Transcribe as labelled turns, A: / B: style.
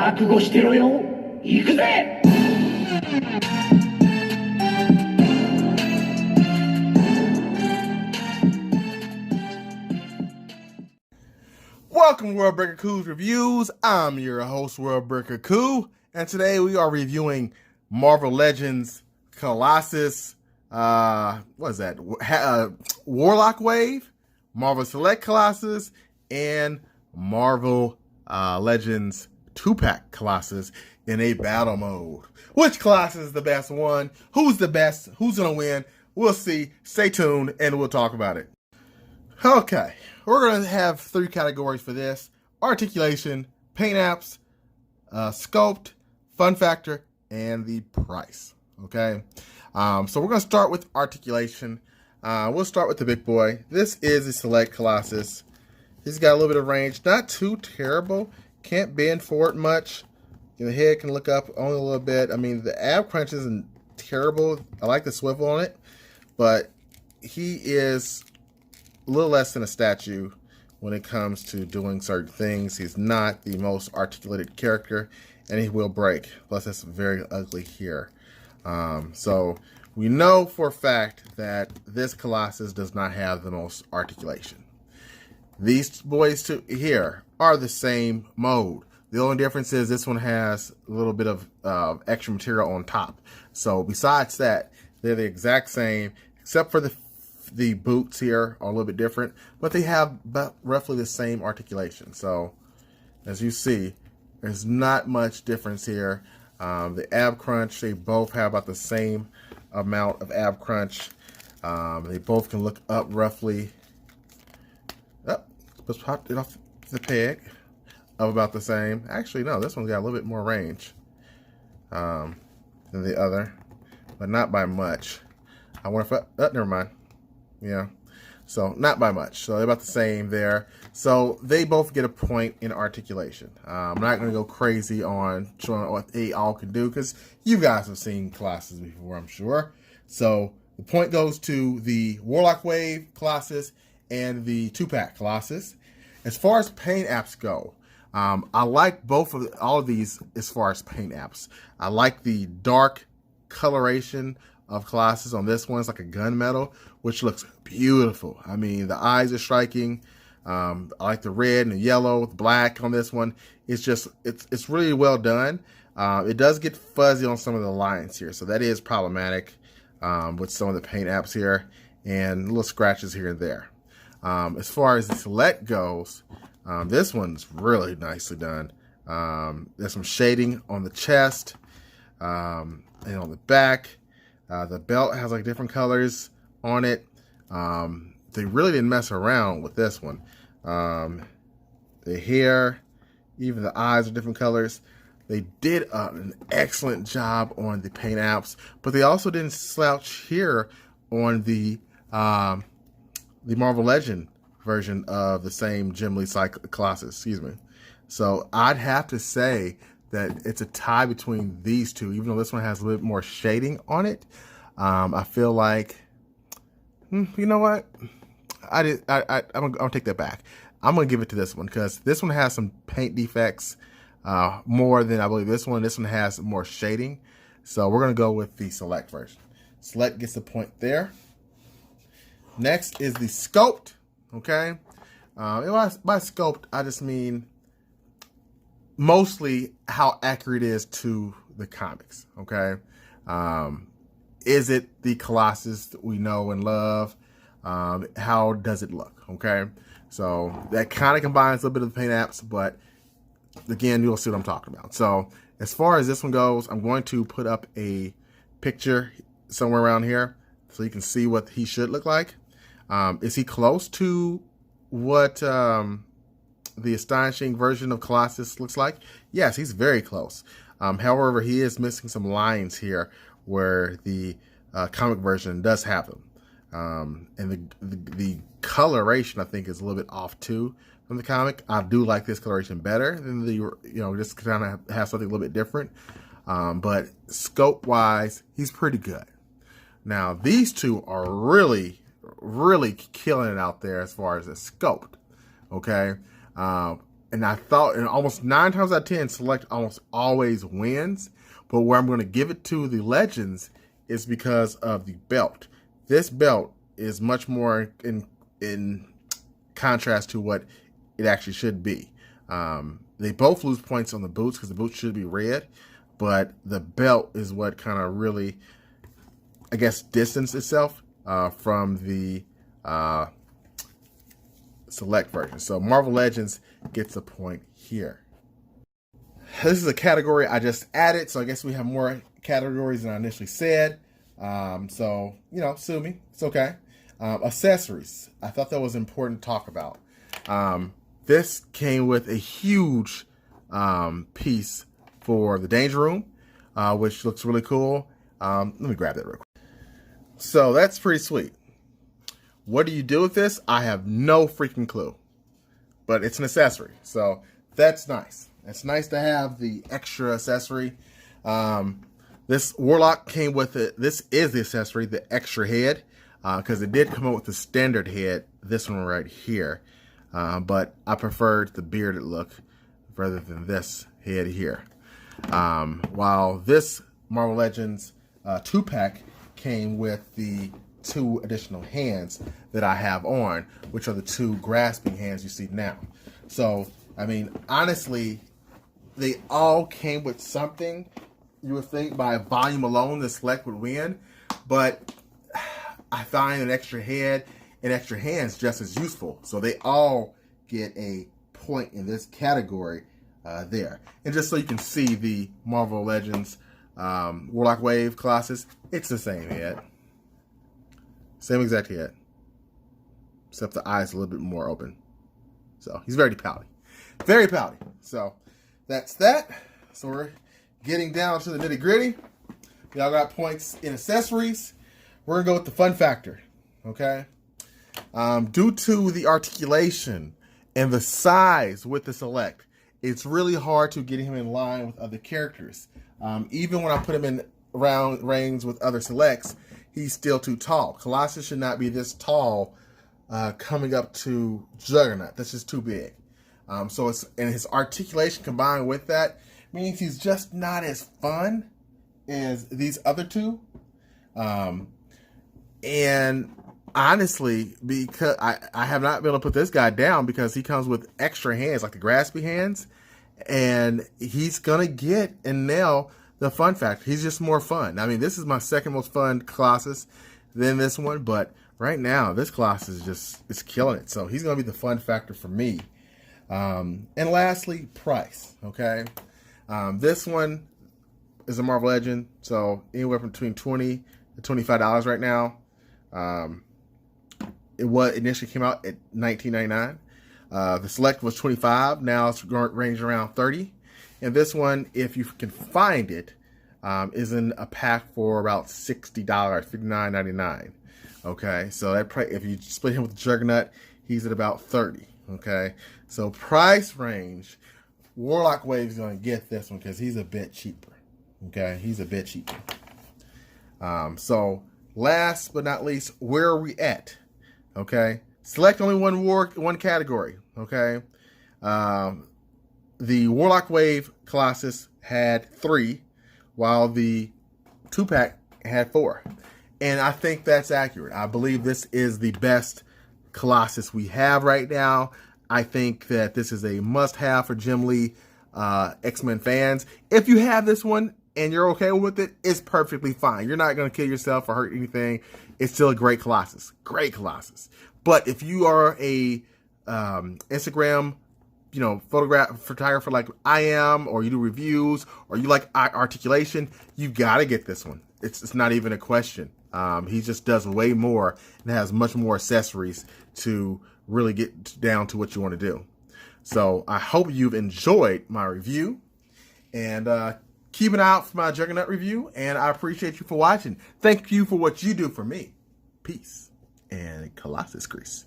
A: 覚悟してろよ。行くぜ。
B: Welcome to Worldbreaker Coo's Reviews. I'm your host, Worldbreaker Coo, and today we are reviewing Marvel Legends Colossus, what is that? Walock Wave, Marvel Select Colossus, and Marvel Legends 2-pack Colossus in a battle mode. Which Colossus is the best one? Who's the best? Who's going to win? We'll see. Stay tuned, and we'll talk about it. Okay, we're going to have 3 categories for this: articulation, paint apps, sculpt, fun factor, and the price. Okay, so we're going to start with articulation. We'll start with the big boy. This is a Select Colossus. He's got a little bit of range, not too terrible. Can't bend forward much. The head can look up only a little bit. I mean, the ab crunch isn't terrible. I like the swivel on it, but he is a little less than a statue when it comes to doing certain things. He's not the most articulated character, and he will break. Plus, it's very ugly here. So we know for a fact that this Colossus does not have the most articulation. These boys here are the same mode. The only difference is this one has a little bit of extra material on top. So besides that, they're the exact same, except for the boots here are a little bit different, but they have about roughly the same articulation. So as you see, there's not much difference here. The ab crunch, they both have about the same amount of ab crunch. They both can look up roughly. Let's pop it off the peg of about the same. Actually, no, this one's got a little bit more range than the other, but not by much. I wonder if never mind. Yeah, so not by much. So they're about the same there. So they both get a point in articulation. I'm not going to go crazy on showing what they all can do because you guys have seen Colossus before, I'm sure. So the point goes to the Walock Wave Colossus and the 2-pack Colossus. As far as paint apps go, I like all of these as far as paint apps. I like the dark coloration of Colossus on this one. It's like a gunmetal, which looks beautiful. I mean, the eyes are striking. I like the red and the yellow, the black on this one. It's just, it's really well done. It does get fuzzy on some of the lines here, so that is problematic with some of the paint apps here, and little scratches here and there. As far as the Select goes, this one's really nicely done. There's some shading on the chest and on the back. The belt has like different colors on it. They really didn't mess around with this one. The hair, even the eyes are different colors. They did an excellent job on the paint apps, but they also didn't slouch here on the Marvel Legend version of the same Jim Lee Colossus, excuse me. So I'd have to say that it's a tie between these two, even though this one has a little bit more shading on it. I feel like, you know what? I'm gonna take that back. I'm gonna give it to this one because this one has some paint defects more than I believe this one. This one has more shading. So we're gonna go with the Select version. Select gets the point there. Next is the Sculpt. Okay, by Sculpt, I just mean mostly how accurate it is to the comics. Okay, is it the Colossus that we know and love? How does it look? Okay, so that kind of combines a little bit of the paint apps, but again, you'll see what I'm talking about. So as far as this one goes, I'm going to put up a picture somewhere around here so you can see what he should look like. Is he close to what the astonishing version of Colossus looks like? Yes, he's very close. However, he is missing some lines here where the comic version does have them. And the coloration, I think, is a little bit off too from the comic. I do like this coloration better than just kind of have something a little bit different. But scope-wise, he's pretty good. Now, these two are really killing it out there as far as the sculpt. Okay, and I thought, and almost 9 times out of 10, Select almost always wins. But where I'm going to give it to the Legends is because of the belt. This belt is much more in contrast to what it actually should be. They both lose points on the boots because the boots should be red, but the belt is what kind of really, I guess, distanced itself from the Select version. So Marvel Legends gets a point here. This is a category I just added, so I guess we have more categories than I initially said. So, you know, sue me. It's okay. Accessories. I thought that was important to talk about. This came with a huge piece for the Danger Room, which looks really cool. Let me grab that real quick. So that's pretty sweet. What do you do with this? I have no freaking clue. But it's an accessory, so that's nice. It's nice to have the extra accessory. This Warlock came with it. This is the accessory, the extra head, because it did come out with the standard head, this one right here. But I preferred the bearded look rather than this head here. While this Marvel Legends 2-pack came with the 2 additional hands that I have on, which are the 2 grasping hands you see now. So, I mean, honestly, they all came with something. You would think by volume alone, the Select would win, but I find an extra head and extra hands just as useful. So they all get a point in this category there. And just so you can see the Marvel Legends Warlock Wave Colossus, it's the same head. Same exact head. Except the eyes a little bit more open. So he's very pouty. Very pouty. So that's that. So we're getting down to the nitty gritty. Y'all got points in accessories. We're going to go with the fun factor. Okay? Due to the articulation and the size with the Select, it's really hard to get him in line with other characters. Even when I put him in round range with other Selects, he's still too tall. Colossus should not be this tall coming up to Juggernaut. That's just too big. So it's, and his articulation combined with that means he's just not as fun as these other 2. And honestly, because I have not been able to put this guy down because he comes with extra hands, like the graspy hands, and he's gonna get and nail the fun factor. He's just more fun. I mean, this is my second most fun Colossus than this one, but right now this Colossus is killing it. So he's gonna be the fun factor for me. And lastly, price. Okay, this one is a Marvel Legend, so anywhere from between $20 to $25 right now. It initially came out at $19.99. The Select was $25. Now it's ranging around $30. And this one, if you can find it, is in a pack for about $60, $59.99. Okay, so that if you split him with the Juggernaut, he's at about $30. Okay, so price range, Warlock Wave is going to get this one because he's a bit cheaper. Okay, he's a bit cheaper. So last but not least, where are we at? Okay, Select only one category. Okay, the Warlock Wave Colossus had 3, while the 2-pack had 4. And I think that's accurate. I believe this is the best Colossus we have right now. I think that this is a must-have for Jim Lee X-Men fans. If you have this one and you're okay with it, it's perfectly fine. You're not going to kill yourself or hurt anything. It's still a great Colossus. Great Colossus. But if you are a Instagram, photographer like I am, or you do reviews, or you like articulation, you got to get this one. It's not even a question. He just does way more and has much more accessories to really get down to what you want to do. So I hope you've enjoyed my review, and keep an eye out for my Juggernaut review, and I appreciate you for watching. Thank you for what you do for me. Peace and Colossus grease.